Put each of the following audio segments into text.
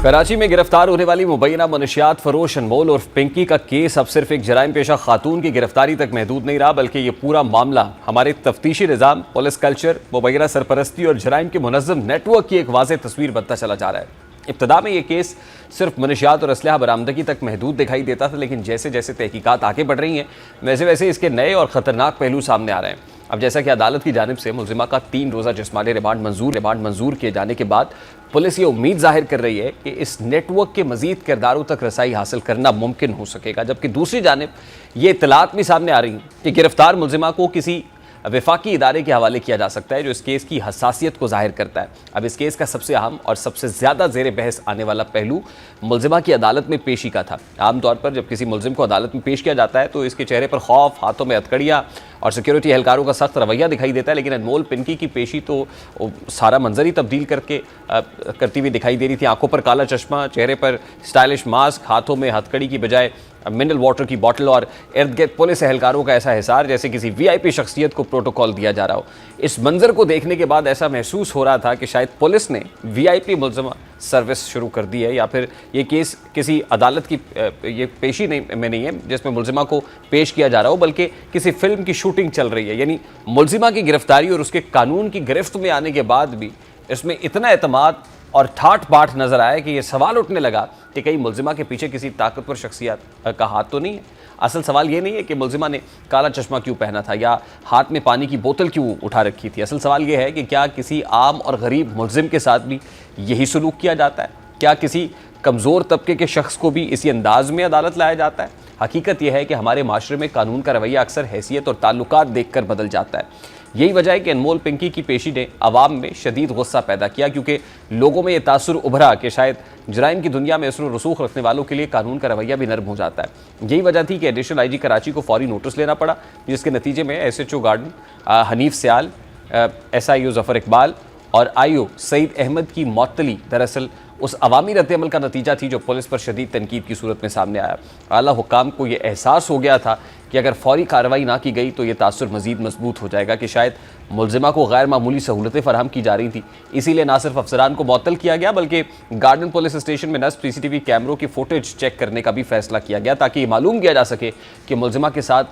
कराची में गिरफ्तार होने वाली मुबैना मनशियात फरोश अनमोल और पिंकी का केस अब सिर्फ एक जराइम पेशा खातून की गिरफ्तारी तक महदूद नहीं रहा, बल्कि ये पूरा मामला हमारे तफ्तीशी निज़ाम, पुलिस कल्चर, मुबैना सरपरस्ती और जराइम के मुनज़्ज़म नेटवर्क की एक वाज़ेह तस्वीर बनता चला जा रहा है। इब्तदा में ये केस सिर्फ मनशियात और असलहा बरामदगी तक महदूद दिखाई देता था, लेकिन जैसे जैसे तहकीकात आगे बढ़ रही हैं वैसे वैसे इसके नए और ख़तरनाक पहलू सामने आ रहे हैं। अब जैसा कि अदालत की जानिब से मुल्ज़िमा का 3 रोज़ा जिस्मानी रिमांड मंजूर किए जाने के बाद पुलिस ये उम्मीद जाहिर कर रही है कि इस नेटवर्क के मज़ीद किरदारों तक रसाई हासिल करना मुमकिन हो सकेगा, जबकि दूसरी जानिब ये इत्तलात भी सामने आ रही हैं कि गिरफ्तार मुल्ज़िमा को किसी वफाकी इदारे के हवाले किया जा सकता है, जो इस केस की हसासियत को जाहिर करता है। अब इस केस का सबसे अहम और सबसे ज़्यादा ज़ेर बहस आने वाला पहलू मुल्ज़िमा की अदालत में पेशी का था। आमतौर पर जब किसी मुल्ज़िम को अदालत में पेश किया जाता है तो इसके चेहरे पर खौफ, हाथों में हथकड़ियाँ और सिक्योरिटी एहलकारों का सख्त रवैया दिखाई देता है, लेकिन अनमोल पिंकी की पेशी तो सारा मंजर ही तब्दील करती हुई दिखाई दे रही थी। आंखों पर काला चश्मा, चेहरे पर स्टाइलिश मास्क, हाथों में हथकड़ी की बजाय मिनरल वाटर की बोतल और इर्द गिर्द पुलिस एहलकारों का ऐसा हिसार जैसे किसी वीआईपी शख्सियत को प्रोटोकॉल दिया जा रहा हो। इस मंजर को देखने के बाद ऐसा महसूस हो रहा था कि शायद पुलिस ने वीआईपी मुल्ज़िमा सर्विस शुरू कर दी है, या फिर ये केस किसी अदालत की ये पेशी में नहीं है जिसमें मुल्ज़िमा को पेश किया जा रहा हो, बल्कि किसी फिल्म की शूटिंग चल रही है। यानी मुल्ज़िमा की गिरफ्तारी और उसके कानून की गिरफ्त में आने के बाद भी इसमें इतना एतमाद और ठाठ बाट नजर आया कि यह सवाल उठने लगा कि कहीं मुल्ज़िमा के पीछे किसी ताकतवर शख्सियत का हाथ तो नहीं है। असल सवाल ये नहीं है कि मुल्ज़िमा ने काला चश्मा क्यों पहना था या हाथ में पानी की बोतल क्यों उठा रखी थी। असल सवाल ये है कि क्या किसी आम और गरीब मुल्ज़िम के साथ भी यही सलूक किया जाता है? क्या किसी कमज़ोर तबके के शख्स को भी इसी अंदाज में अदालत लाया जाता है? हकीकत यह है कि हमारे माशरे में कानून का रवैया अक्सर हैसियत और ताल्लुकात देखकर बदल जाता है। यही वजह है कि अनमोल पिंकी की पेशी ने अवाम में शदीद गुस्सा पैदा किया, क्योंकि लोगों में यह तासुर उभरा कि शायद जराइम की दुनिया में असर रसूख रखने वालों के लिए कानून का रवैया भी नर्म हो जाता है। यही वजह थी कि एडिशनल आईजी कराची को फौरी नोटिस लेना पड़ा, जिसके नतीजे में एसएचओ गार्डन हनीफ सियाल, एसआईओ जफ़र इकबाल और आईओ सईद अहमद की मअतली दरअसल उस अवामी रद्द-ए-अमल का नतीजा थी जो पुलिस पर शदीद तनकीद की सूरत में सामने आया। आला हुक्काम को यह एहसास हो गया था कि अगर फौरी कार्रवाई ना की गई तो ये तासुर मज़ीद मजबूत हो जाएगा कि शायद मुल्ज़िमा को गैर मामूली सहूलतें फराहम की जा रही थी। इसीलिए ना सिर्फ अफसरान को मुअत्तल किया गया, बल्कि गार्डन पुलिस स्टेशन में नस्ब सीसीटीवी कैमरों की फुटेज चेक करने का भी फैसला किया गया, ताकि ये मालूम किया जा सके कि मुल्ज़िमा के साथ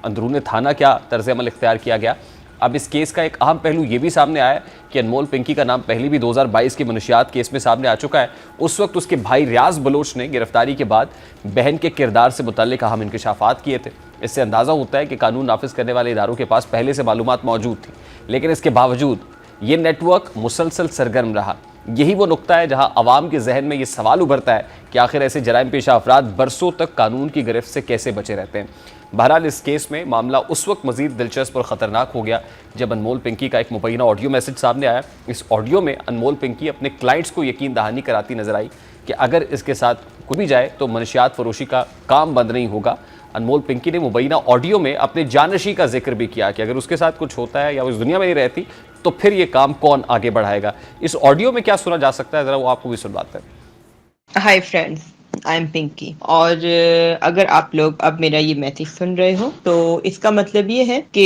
अंदरूने थाना क्या तर्ज अमल इख्तियार किया गया। अब इस केस का एक अहम पहलू ये भी सामने आया कि अनमोल पिंकी का नाम पहले भी 2022 के मनशियात केस में सामने आ चुका है। उस वक्त उसके भाई रियाज बलोच ने गिरफ्तारी के बाद बहन के किरदार से मुतल्लिक अहम इंकशाफात किए थे। इससे अंदाज़ा होता है कि कानून नाफिज करने वाले इदारों के पास पहले से मालूमात मौजूद थी, लेकिन इसके बावजूद ये नेटवर्क मुसलसल सरगर्म रहा। यही वो नुक्ता है जहां अवाम के जहन में ये सवाल उभरता है कि आखिर ऐसे जराइम पेशा अफराद बरसों तक कानून की गिरफ्त से कैसे बचे रहते हैं। बहरहाल इस केस में मामला उस वक्त मजीद दिलचस्प और ख़तरनाक हो गया जब अनमोल पिंकी का एक मुबैना ऑडियो मैसेज सामने आया। इस ऑडियो में अनमोल पिंकी अपने क्लाइंट्स को यकीन दहानी कराती नजर आई कि अगर इसके साथ कुछ भी जाए तो मनशियात फरोशी का काम बंद नहीं होगा। अनमोल पिंकी ने मुबैना ऑडियो में अपने जानशी का जिक्र भी किया कि अगर उसके साथ कुछ होता है या वो इस दुनिया में नहीं रहती तो फिर ये काम कौन आगे बढ़ाएगा। इस ऑडियो में क्या सुना जा सकता है, ज़रा वो आपको भी सुनवाते हैं। Hi friends, I am Pinky. और अगर आप लोग अब मेरा ये मैसेज सुन रहे हो तो इसका मतलब ये है कि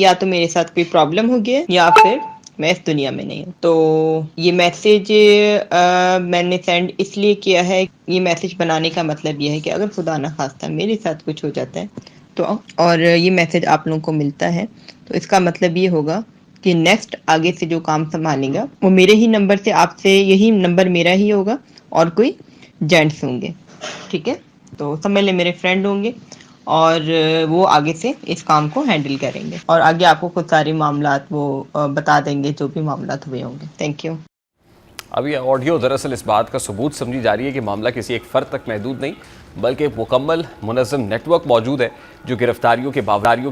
या तो मेरे साथ कोई प्रॉब्लम हो गया या फिर मैं इस दुनिया में नहीं हूँ। तो ये मैसेज मैंने सेंड इसलिए किया है, ये मैसेज बनाने का मतलब ये है कि अगर खुदा न खास्ता मेरे साथ कुछ हो जाता है तो और ये मैसेज आप लोगों को मिलता है तो इसका मतलब ये होगा कि नेक्स्ट आगे से जो काम संभालेगा वो मेरे ही नंबर से, आपसे यही नंबर मेरा ही होगा और कोई जेंट्स होंगे, ठीक है। तो सब मेरे मेरे फ्रेंड होंगे और वो आगे से इस काम को हैंडल करेंगे और आगे आपको कुछ सारे मामलात वो बता देंगे जो भी मामलात हुए होंगे। Thank you. अब ये ऑडियो दरअसल इस बात का सबूत समझी जा रही है कि मामला किसी एक फ़र्द तक महदूद नहीं बल्कि एक मुकम्मल मुनज़्ज़म नेटवर्क मौजूद है जो गिरफ्तारियों के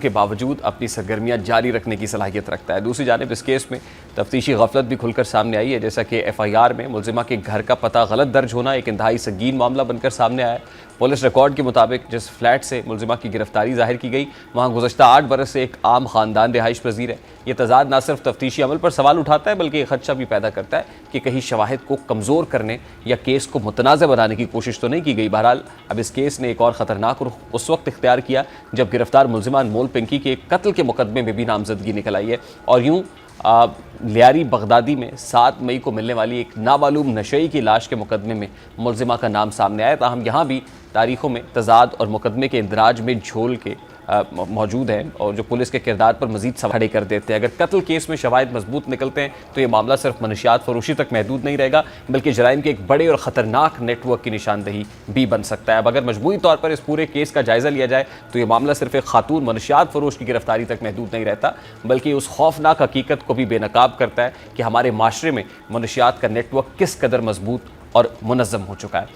बावजूद अपनी सरगर्मियाँ जारी रखने की सलाहियत रखता है। दूसरी जानिब इस केस में तफ्तीशी गफलत भी खुलकर सामने आई है, जैसा कि FIR में मुल्ज़िमा के घर का पता गलत दर्ज होना एक इंतहाई संगीन मामला बनकर सामने आया। पुलिस रिकॉर्ड के मुताबिक जिस फ्लैट से मुल्ज़िमा की गिरफ्तारी जाहिर की गई वहाँ गुज़श्ता 8 बरस से एक आम ख़ानदान रिहाइश पजीर है। ये तजाद न सिर्फ तफ्तीशी अमल पर सवाल उठाता है बल्कि खदशा भी पैदा करता है कि कहीं शवाहिद को कमज़ोर करने या केस को मुतनाज़ बनाने की कोशिश तो नहीं की गई। बहरहाल अब इस केस ने एक और ख़तरनाक रुख उस वक्त इख्तियार किया जब गिरफ्तार मुल्ज़िमा अनमोल पिंकी के कत्ल के मुकदमे में भी नामजदगी निकल आई है और यूँ लियारी बगदादी में 7 मई को मिलने वाली एक नामालूम नशई की लाश के मुकदमे में मुलजिमा का नाम सामने आया। ताहम यहाँ भी तारीखों में तजाद और मुकदमे के इंदराज में झोल के मौजूद हैं और जो पुलिस के किरदार पर मजीद सवाल कर देते हैं। अगर कत्ल केस में शवाहिद मजबूत निकलते हैं तो ये मामला सिर्फ मनशियात फरोशी तक महदूद नहीं रहेगा, बल्कि जराइम के एक बड़े और ख़तरनाक नेटवर्क की निशानदही भी बन सकता है। अब अगर मजबूरी तौर पर इस पूरे केस का जायज़ा लिया जाए तो ये मामला सिर्फ एक खातून मनशियात फरोश की गिरफ्तारी तक महदूद नहीं रहता, बल्कि उस खौफनाक हकीकत को भी बेनकाब करता है कि हमारे माशरे में मनशियात का नेटवर्क किस कदर मजबूत और मुनज़्ज़म हो चुका है।